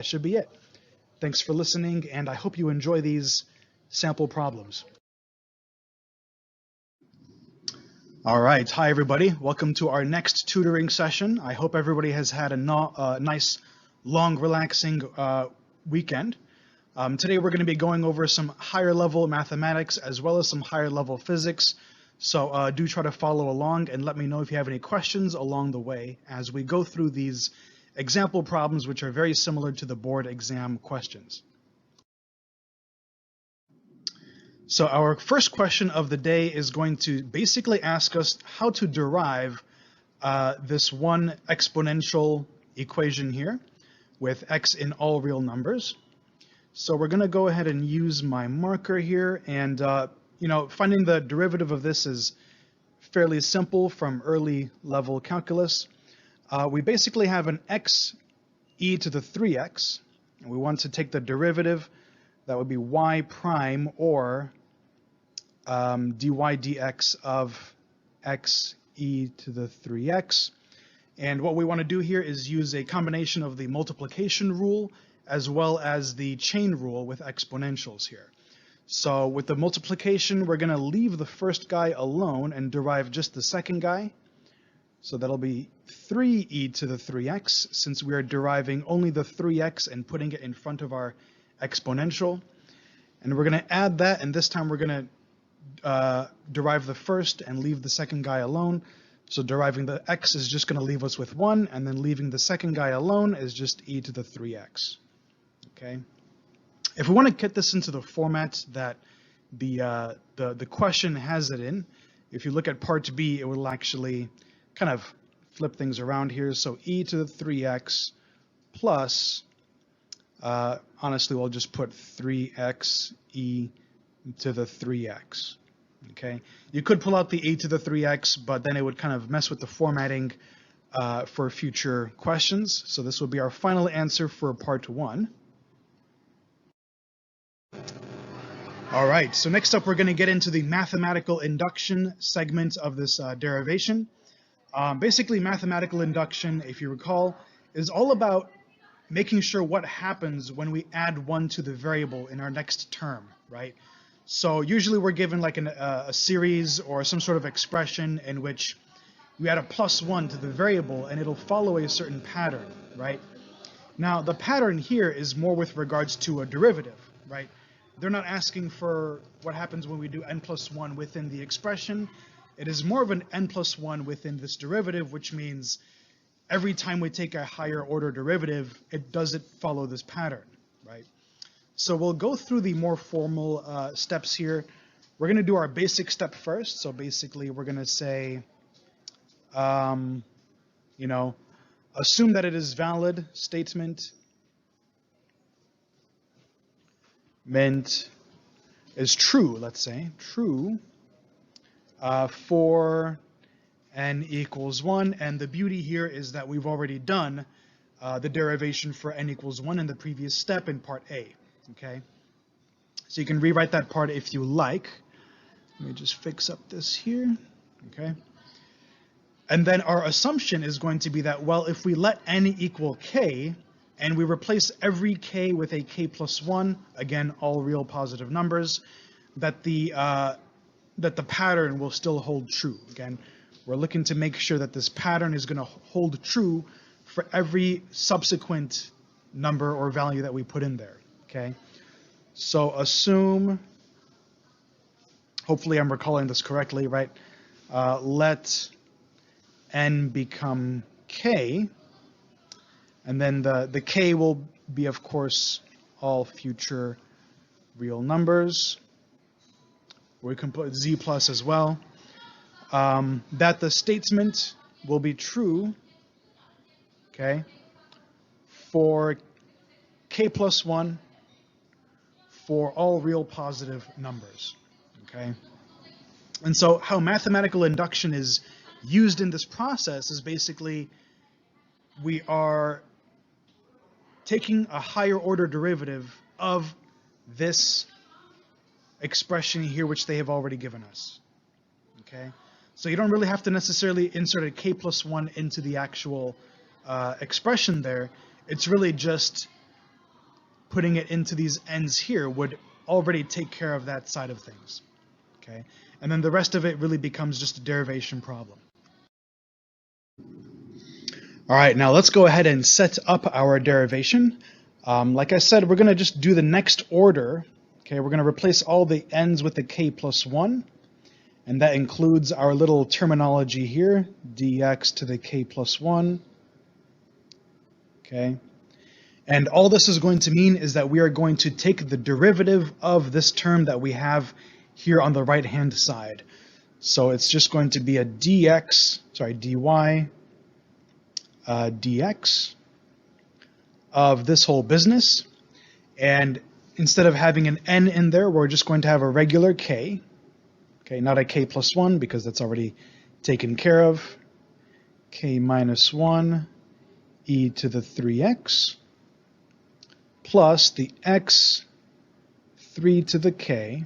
That should be it. Thanks for listening, and I hope you enjoy these sample problems. All right, hi everybody. Welcome to our next tutoring session. I hope everybody has had a nice, long, relaxing weekend. Today we're going to be going over some higher level mathematics as well as some higher level physics. So do try to follow along and let me know if you have any questions along the way as we go through these example problems, which are very similar to the board exam questions. So our first question of the day is going to basically ask us how to derive this one exponential equation here with x in all real numbers. So we're going to go ahead and use my marker here, and finding the derivative of this is fairly simple from early level calculus. We basically have an x e to the 3x, and we want to take the derivative. That would be y prime or dy dx of x e to the 3x. And what we want to do here is use a combination of the multiplication rule as well as the chain rule with exponentials here. So with the multiplication, we're going to leave the first guy alone and derive just the second guy. So that'll be 3e to the 3x, since we are deriving only the 3x and putting it in front of our exponential. And we're going to add that, and this time we're going to derive the first and leave the second guy alone. So deriving the x is just going to leave us with 1, and then leaving the second guy alone is just e to the 3x. Okay. If we want to get this into the format that the question has it in, if you look at part B, it will actually kind of flip things around here. So e to the 3x plus, honestly, we'll just put 3x e to the 3x. Okay. You could pull out the e to the 3x, but then it would kind of mess with the formatting for future questions. So this will be our final answer for part 1. All right, so next up we're going to get into the mathematical induction segment of this derivation. Basically, mathematical induction, if you recall, is all about making sure what happens when we add 1 to the variable in our next term, right? So usually we're given like a series or some sort of expression in which we add a +1 to the variable and it'll follow a certain pattern, right? Now, the pattern here is more with regards to a derivative, right? They're not asking for what happens when we do n plus 1 within the expression. It is more of an n plus 1 within this derivative, which means every time we take a higher order derivative, it doesn't follow this pattern, right? So we'll go through the more formal steps here. We're going to do our basic step first. So basically, we're going to say, assume that it is valid statement. Meant is true, let's say, true for n equals 1. And the beauty here is that we've already done the derivation for n equals 1 in the previous step in part A, okay? So you can rewrite that part if you like. Let me just fix up this here, okay? And then our assumption is going to be that, well, if we let n equal k, and we replace every k with a k plus 1, again, all real positive numbers, that the pattern will still hold true. Again, we're looking to make sure that this pattern is going to hold true for every subsequent number or value that we put in there, okay? So assume, hopefully I'm recalling this correctly, right? Let n become k. And then the k will be, of course, all future real numbers. We can put z plus as well. That the statement will be true, okay, for k plus 1 for all real positive numbers, okay? And so how mathematical induction is used in this process is basically we are taking a higher order derivative of this expression here, which they have already given us, okay? So you don't really have to necessarily insert a k plus 1 into the actual expression there. It's really just putting it into these ends here would already take care of that side of things. Okay, and then the rest of it really becomes just a derivation problem. All right, now let's go ahead and set up our derivation. Like I said, we're going to just do the next order. Okay, we're going to replace all the n's with the k plus 1, and that includes our little terminology here, dx to the k plus 1. Okay, and all this is going to mean is that we are going to take the derivative of this term that we have here on the right-hand side. So it's just going to be a dy dx of this whole business, and instead of having an n in there, we're just going to have a regular k, okay, not a k plus 1 because that's already taken care of, k minus 1 e to the 3x plus the x 3 to the k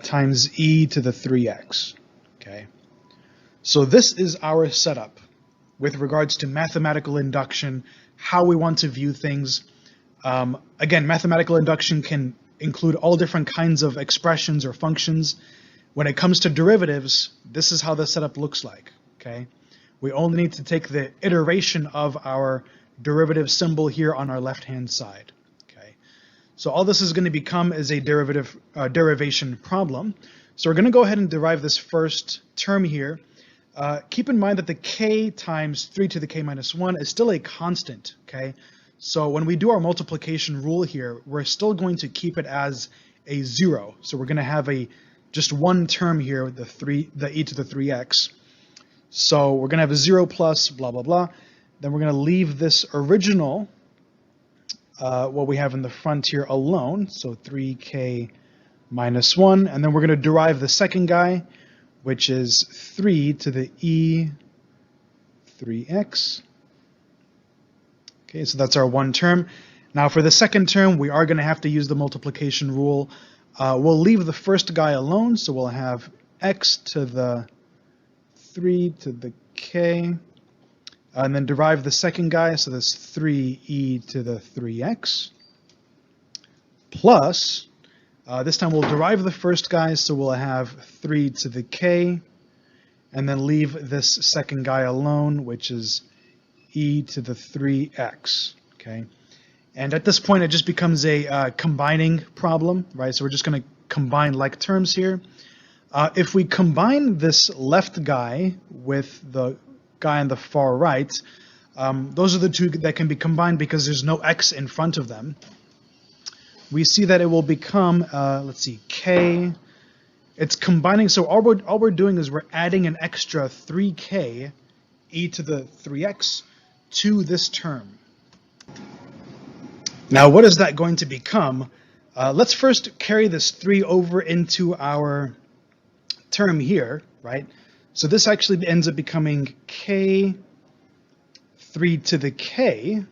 times e to the 3x, okay? So this is our setup with regards to mathematical induction, how we want to view things. Again, mathematical induction can include all different kinds of expressions or functions. When it comes to derivatives, this is how the setup looks like, okay? We only need to take the iteration of our derivative symbol here on our left-hand side, okay? So all this is going to become is a derivation problem. So we're going to go ahead and derive this first term here. Keep in mind that the k times 3 to the k minus 1 is still a constant, okay? So when we do our multiplication rule here, we're still going to keep it as a 0. So we're going to have just one term here, the e to the 3x. So we're going to have a 0 plus blah, blah, blah. Then we're going to leave this original, what we have in the front here alone, so 3k minus 1. And then we're going to derive the second guy, which is 3 to the e 3x. Okay, so that's our one term. Now for the second term, we are going to have to use the multiplication rule. We'll leave the first guy alone, so we'll have x to the 3 to the k, and then derive the second guy, so that's 3e to the 3x, plus, this time we'll derive the first guy, so we'll have 3 to the k, and then leave this second guy alone, which is e to the 3x, okay? And at this point, it just becomes a combining problem, right? So we're just going to combine like terms here. If we combine this left guy with the guy on the far right, those are the two that can be combined because there's no x in front of them. We see that it will become, let's see, k. It's combining, so all we're doing is we're adding an extra 3k e to the 3x to this term. Now, what is that going to become? Let's first carry this 3 over into our term here, right? So this actually ends up becoming k 3 to the k,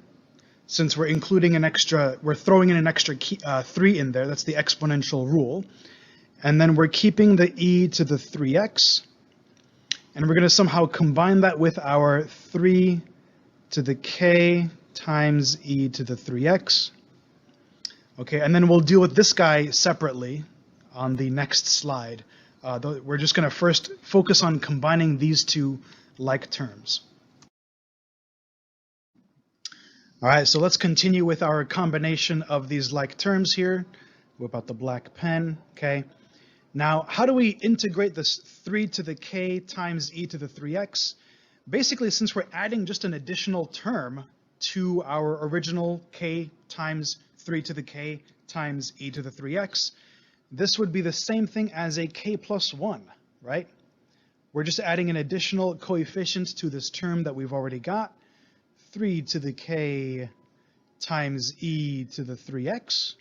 since we're including an extra, we're throwing in an extra 3 in there. That's the exponential rule. And then we're keeping the e to the 3x, and we're going to somehow combine that with our 3 to the k times e to the 3x. Okay, and then we'll deal with this guy separately on the next slide. We're just going to first focus on combining these two like terms. All right, so let's continue with our combination of these like terms here. Whip out the black pen, okay? Now, how do we integrate this 3 to the k times e to the 3x? Basically, since we're adding just an additional term to our original k times 3 to the k times e to the 3x, this would be the same thing as a k plus 1, right? We're just adding an additional coefficient to this term that we've already got, 3 to the k times e to the 3x,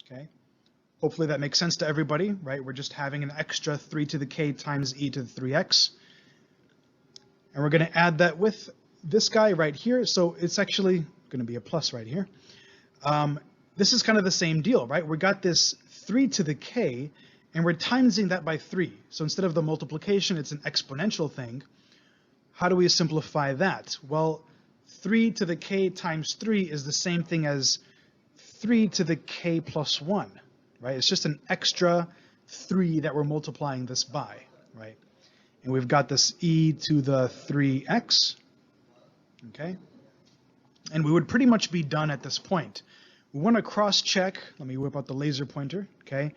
okay? Hopefully that makes sense to everybody, right? We're just having an extra 3 to the k times e to the 3x. And we're going to add that with this guy right here, so it's actually going to be a plus right here. This is kind of the same deal, right? We got this 3 to the k, and we're timesing that by 3. So instead of the multiplication, it's an exponential thing. How do we simplify that? Well, 3 to the k times 3 is the same thing as 3 to the k plus 1, right? It's just an extra 3 that we're multiplying this by, right? And we've got this e to the 3x, okay? And we would pretty much be done at this point. We want to cross-check. Let me whip out the laser pointer, okay?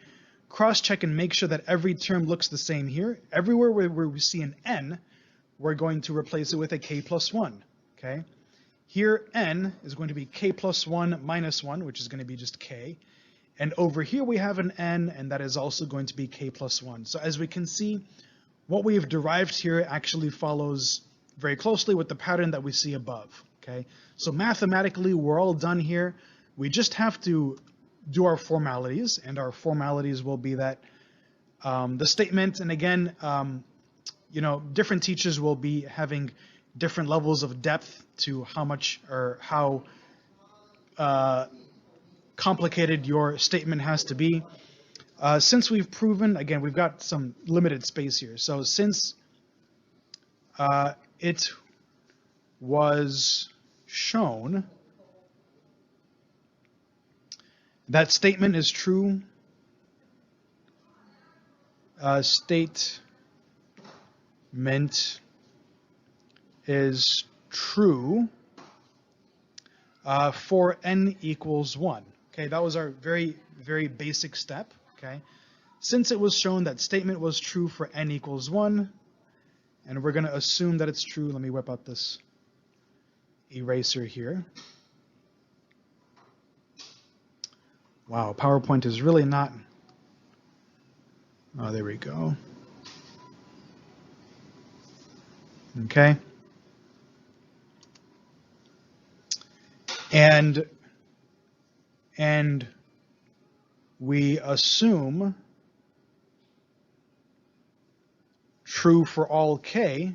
Cross-check and make sure that every term looks the same here. Everywhere where we see an n, we're going to replace it with a k plus 1, okay? Here, n is going to be k plus 1 minus 1, which is going to be just k. And over here we have an n, and that is also going to be k plus 1. So as we can see, what we have derived here actually follows very closely with the pattern that we see above, okay? So mathematically, we're all done here. We just have to do our formalities, and our formalities will be that the statement, and again, you know, different teachers will be having different levels of depth to how much or how complicated your statement has to be. Since we've proven, again, we've got some limited space here. So since it was shown that statement is true, statement is true for n equals 1. Okay, that was our very, very basic step. Okay, since it was shown that statement was true for n equals 1, and we're going to assume that it's true. Let me whip out this eraser here. Wow, PowerPoint is really not. Oh, there we go. Okay. And we assume true for all k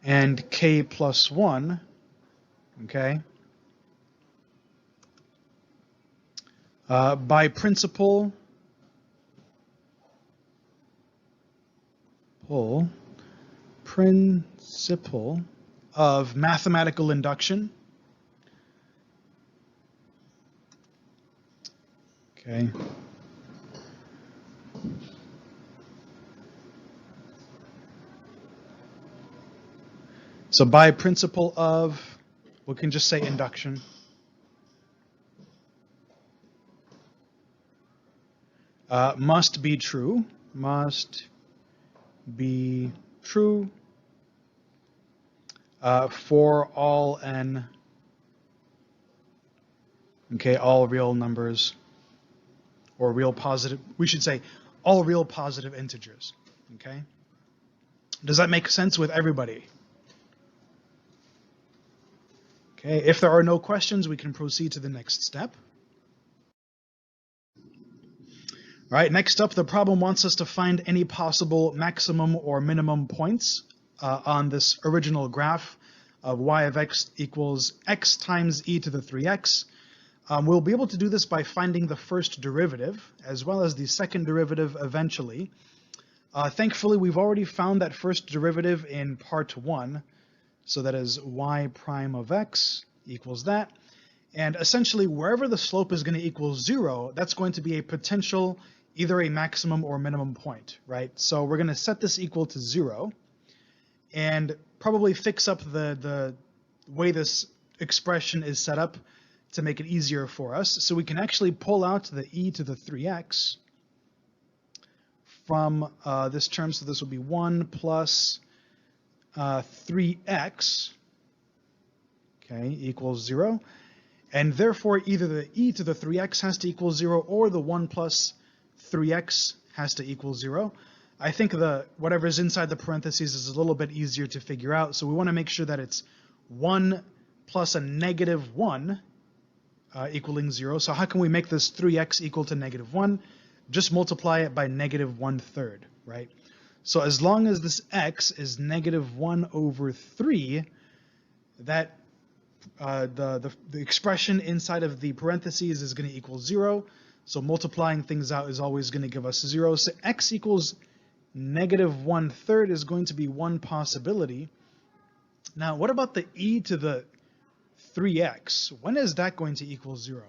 and k plus 1, okay, by principle of mathematical induction. Okay. So by principle of, we can just say induction. Must be true for all n, okay, all real numbers, or real positive, we should say all real positive integers, okay? Does that make sense with everybody? Okay, if there are no questions, we can proceed to the next step. All right, next up, the problem wants us to find any possible maximum or minimum points on this original graph of y of x equals x times e to the 3x. We'll be able to do this by finding the first derivative as well as the second derivative eventually. Thankfully, we've already found that first derivative in part 1. So that is y prime of x equals that. And essentially, wherever the slope is going to equal 0, that's going to be a potential either a maximum or minimum point, right? So we're going to set this equal to 0 and probably fix up the way this expression is set up to make it easier for us. So we can actually pull out the e to the 3x from this term. So this will be 1 plus 3x, okay, equals 0. And therefore, either the e to the 3x has to equal 0 or the 1 plus 3x has to equal 0. I think whatever is inside the parentheses is a little bit easier to figure out. So we want to make sure that it's 1 plus a negative 1 equaling 0. So how can we make this 3x equal to negative 1? Just multiply it by negative 1/3, right? So as long as this x is negative 1 over 3, that the expression inside of the parentheses is going to equal 0. So multiplying things out is always going to give us 0. So x equals negative 1/3 is going to be one possibility. Now, what about the e to the 3x? When is that going to equal 0?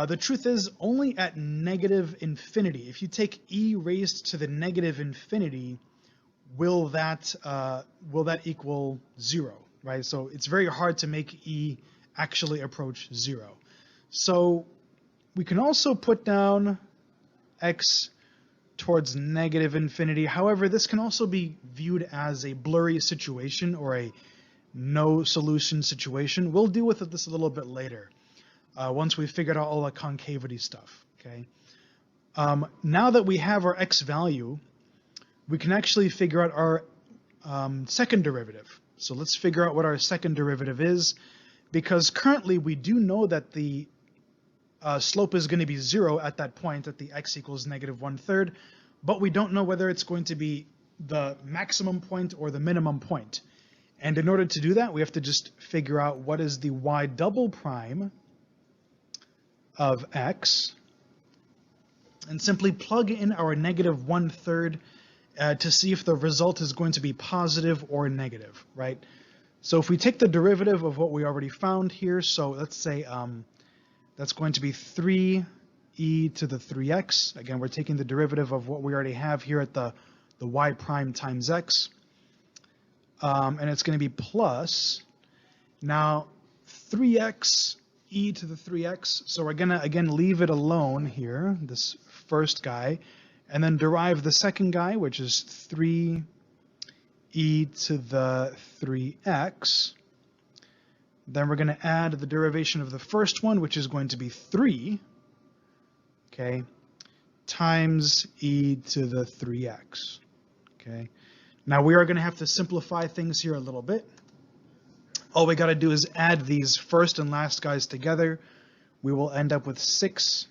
The truth is, only at negative infinity. If you take e raised to the negative infinity, will that equal 0, right? So it's very hard to make e actually approach 0. So we can also put down x towards negative infinity. However, this can also be viewed as a blurry situation or a no solution situation. We'll deal with this a little bit later, once we've figured out all the concavity stuff, okay? Now that we have our x value, we can actually figure out our second derivative. So let's figure out what our second derivative is, because currently we do know that the slope is going to be 0 at that point, at the x equals negative 1/3, but we don't know whether it's going to be the maximum point or the minimum point. And in order to do that, we have to just figure out what is the y double prime of x, and simply plug in our negative 1/3 to see if the result is going to be positive or negative, right? So if we take the derivative of what we already found here, so let's say that's going to be 3e to the 3x. Again, we're taking the derivative of what we already have here at the y prime times x. And it's going to be plus, now 3x e to the 3x. So we're going to, again, leave it alone here, this first guy, and then derive the second guy, which is 3e to the 3x. Then we're going to add the derivation of the first one, which is going to be 3, okay, times e to the 3x, okay. Now we are going to have to simplify things here a little bit. All we got to do is add these first and last guys together. We will end up with 6e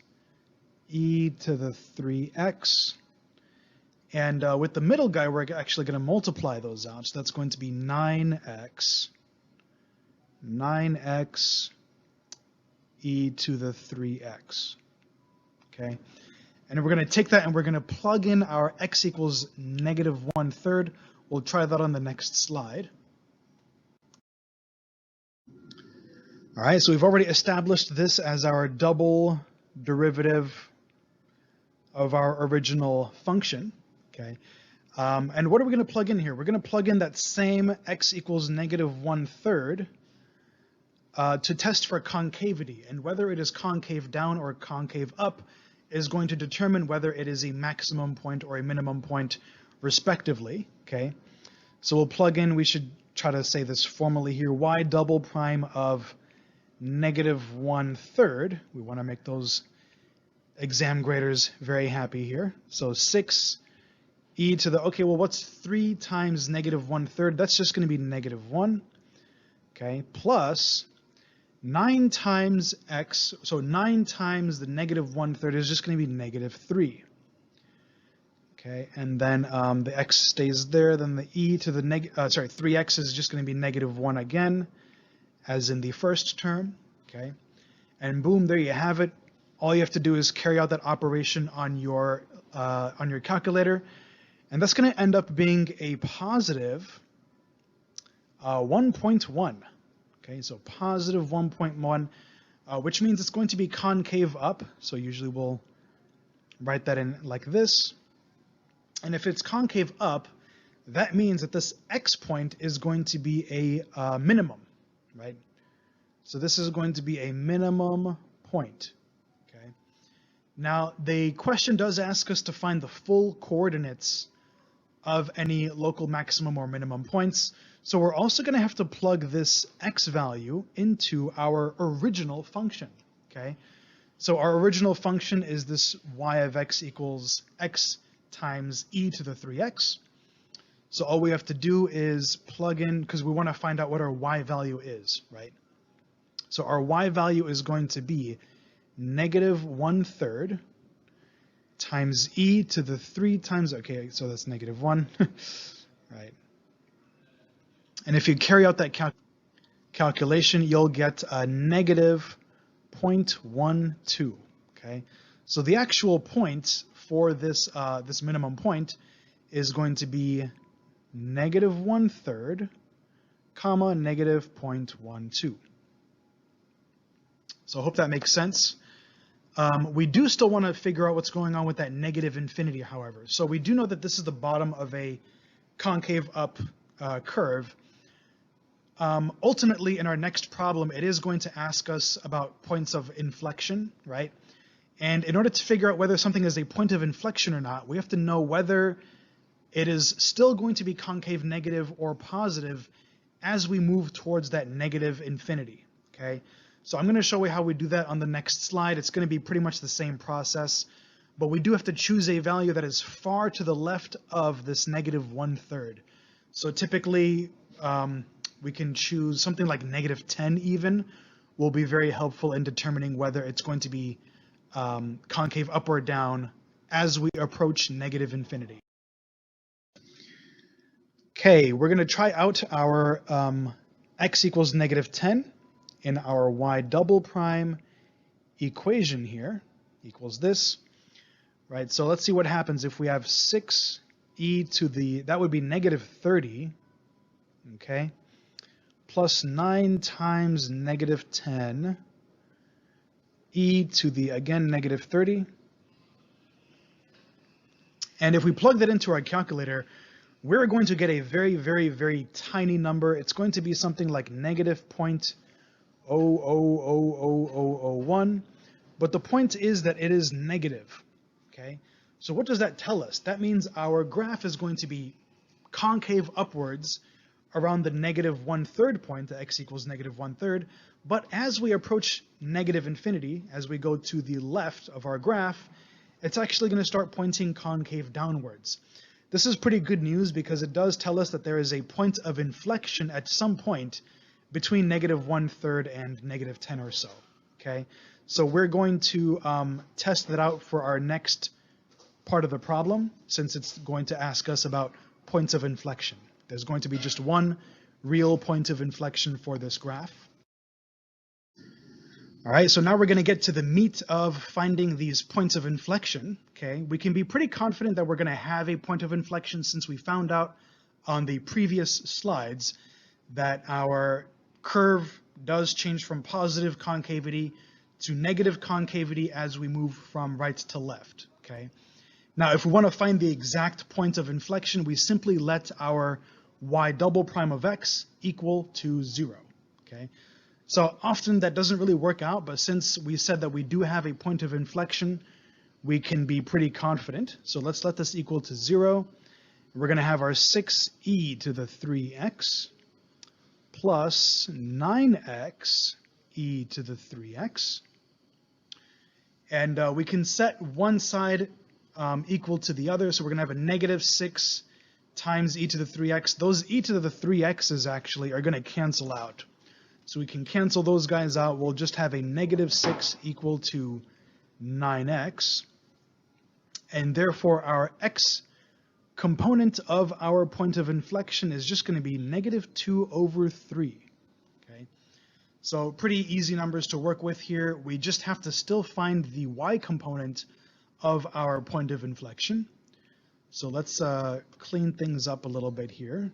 to the 3x. And with the middle guy, we're actually going to multiply those out. So that's going to be 9x e to the 3x, okay? And we're going to take that and we're going to plug in our x equals negative 1/3. We'll try that on the next slide. All right, so we've already established this as our double derivative of our original function, okay? And what are we going to plug in here? We're going to plug in that same x equals negative 1/3 to test for concavity, and whether it is concave down or concave up is going to determine whether it is a maximum point or a minimum point, respectively, okay? So we'll plug in, we should try to say this formally here, y double prime of negative 1/3. We want to make those exam graders very happy here. So 6e to the, okay, well, what's 3 times negative 1/3? That's just going to be negative 1, okay, plus 9 times x, so 9 times the negative 1/3 is just going to be negative 3. Okay, and then the x stays there, then the e to the 3x is just going to be negative 1 again, as in the first term, okay? And boom, there you have it. All you have to do is carry out that operation on your calculator, and that's going to end up being a positive 1.1. Okay, so positive 1.1, which means it's going to be concave up. So usually we'll write that in like this. And if it's concave up, that means that this x point is going to be a minimum, right? So this is going to be a minimum point, okay? Now, the question does ask us to find the full coordinates of any local maximum or minimum points. So we're also going to have to plug this x value into our original function, okay? So our original function is this y of x equals x times e to the 3x. So all we have to do is plug in, because we want to find out what our y value is, right? So our y value is going to be negative 1/3 times e to the 3 times, okay, so that's negative 1, right? And if you carry out that calculation, you'll get a negative 0.12, okay? So the actual point for this, this minimum point is going to be negative 1/3, comma, negative 0.12. So I hope that makes sense. We do still want to figure out what's going on with that negative infinity, however. So we do know that this is the bottom of a concave up curve. Ultimately, in our next problem, it is going to ask us about points of inflection, right? And in order to figure out whether something is a point of inflection or not, we have to know whether it is still going to be concave negative or positive as we move towards that negative infinity, okay? So I'm going to show you how we do that on the next slide. It's going to be pretty much the same process, but we do have to choose a value that is far to the left of this negative 1/3. So typically, we can choose something like negative 10 even will be very helpful in determining whether it's going to be concave up or down as we approach negative infinity. Okay, we're going to try out our x equals negative 10 in our y double prime equation here equals this, right? So let's see what happens if we have 6e to the, that would be negative 30, okay, plus 9 times negative 10 e to the, again, negative 30. And if we plug that into our calculator, we're going to get a very, very, very tiny number. It's going to be something like negative 0.000001. But the point is that it is negative, okay? So what does that tell us? That means our graph is going to be concave upwards around the negative 1/3 point, the x equals negative 1/3. But as we approach negative infinity, as we go to the left of our graph, it's actually going to start pointing concave downwards. This is pretty good news because it does tell us that there is a point of inflection at some point between negative 1/3 and negative 10 or so, okay? So we're going to test that out for our next part of the problem, since it's going to ask us about points of inflection. There's going to be just one real point of inflection for this graph. All right, so now we're going to get to the meat of finding these points of inflection, okay? We can be pretty confident that we're going to have a point of inflection since we found out on the previous slides that our curve does change from positive concavity to negative concavity as we move from right to left, okay? Now, if we want to find the exact point of inflection, we simply let our y double prime of x equal to 0, okay? So often that doesn't really work out, but since we said that we do have a point of inflection, we can be pretty confident. So let's let this equal to 0. We're going to have our 6e to the 3x plus 9x e to the 3x. And we can set one side equal to the other. So we're going to have a negative 6 times e to the 3x. Those e to the 3x's actually are going to cancel out. So we can cancel those guys out. We'll just have a negative 6 equal to 9x. And therefore, our x component of our point of inflection is just going to be negative 2/3. Okay? So pretty easy numbers to work with here. We just have to still find the y component of our point of inflection. So let's clean things up a little bit here.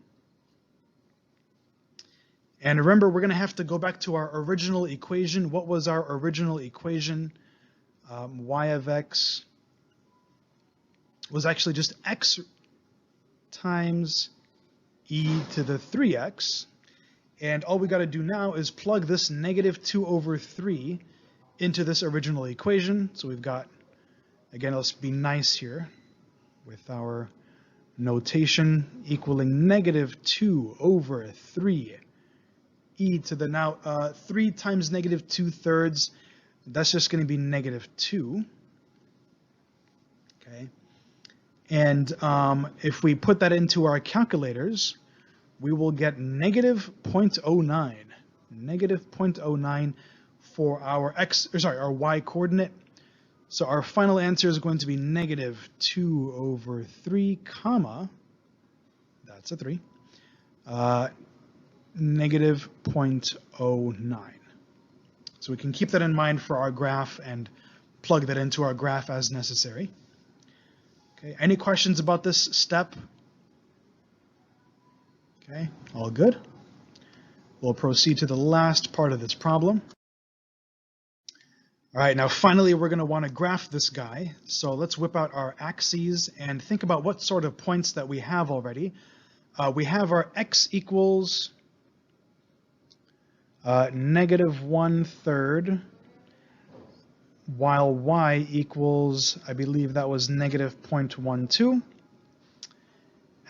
And remember, we're going to have to go back to our original equation. What was our original equation? Y of x was actually just x times e to the 3x. And all we got to do now is plug this negative 2/3 into this original equation. So we've got, again, let's be nice here with our notation equaling negative 2/3 e to the now 3 times negative 2/3. That's just going to be negative 2. Okay. And if we put that into our calculators, we will get negative 0.09. Negative 0.09 for our our y coordinate. So our final answer is going to be negative 2/3, comma, that's a 3, negative 0.09. So we can keep that in mind for our graph and plug that into our graph as necessary. Okay, any questions about this step? Okay, all good. We'll proceed to the last part of this problem. All right, now finally we're going to want to graph this guy. So let's whip out our axes and think about what sort of points that we have already. We have our x equals -1/3, while y equals, I believe that was -0.12.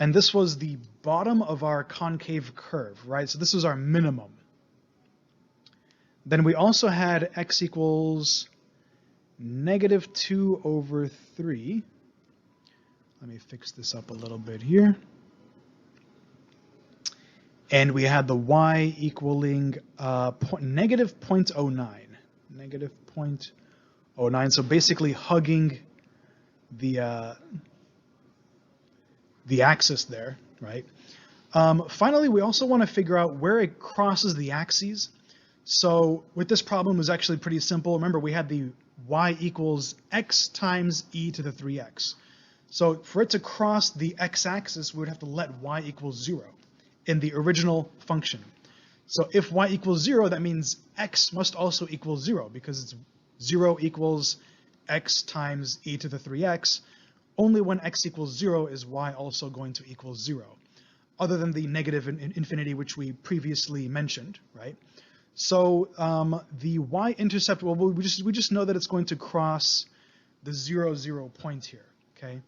And this was the bottom of our concave curve, right? So this is our minimum. Then we also had x equals -2/3. Let me fix this up a little bit here. And we had the y equaling -0.09. -0.09, so basically hugging the axis there, right? Finally, we also want to figure out where it crosses the axes. So with this problem, it was actually pretty simple. Remember, we had the y equals x times e to the 3x. So for it to cross the x-axis, we would have to let y equal 0 in the original function. So if y equals 0, that means x must also equal 0, because it's 0 equals x times e to the 3x. Only when x equals 0 is y also going to equal 0, other than the negative infinity, which we previously mentioned, right? So the y-intercept, well, we just know that it's going to cross the 0, 0 point here, okay?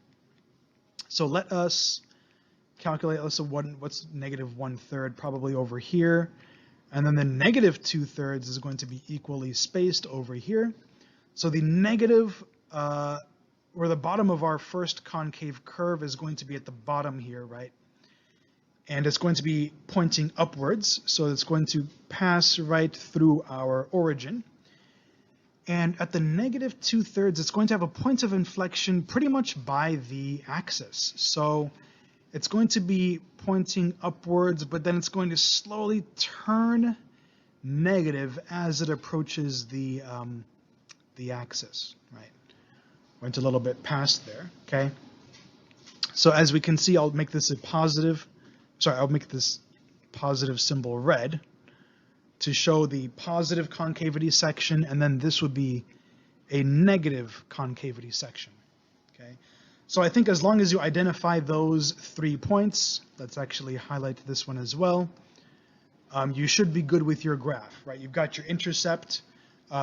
So let us calculate, what's -1/3, probably over here. And then the -2/3 is going to be equally spaced over here. So the negative, or the bottom of our first concave curve is going to be at the bottom here, right? And it's going to be pointing upwards, so it's going to pass right through our origin. And at the -2/3, it's going to have a point of inflection pretty much by the axis. So it's going to be pointing upwards, but then it's going to slowly turn negative as it approaches the axis, right? Went a little bit past there, okay? So as we can see, I'll make this a positive. I'll make this positive symbol red to show the positive concavity section, and then this would be a negative concavity section, okay? So I think as long as you identify those 3 points, let's actually highlight this one as well, you should be good with your graph, right? You've got your intercept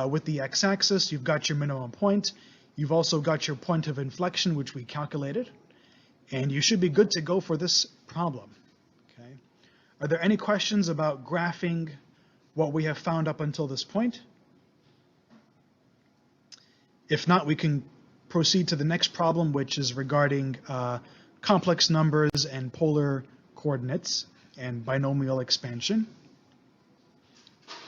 with the x-axis, you've got your minimum point, you've also got your point of inflection, which we calculated, and you should be good to go for this problem. Okay. Are there any questions about graphing what we have found up until this point? If not, we can proceed to the next problem, which is regarding complex numbers and polar coordinates and binomial expansion.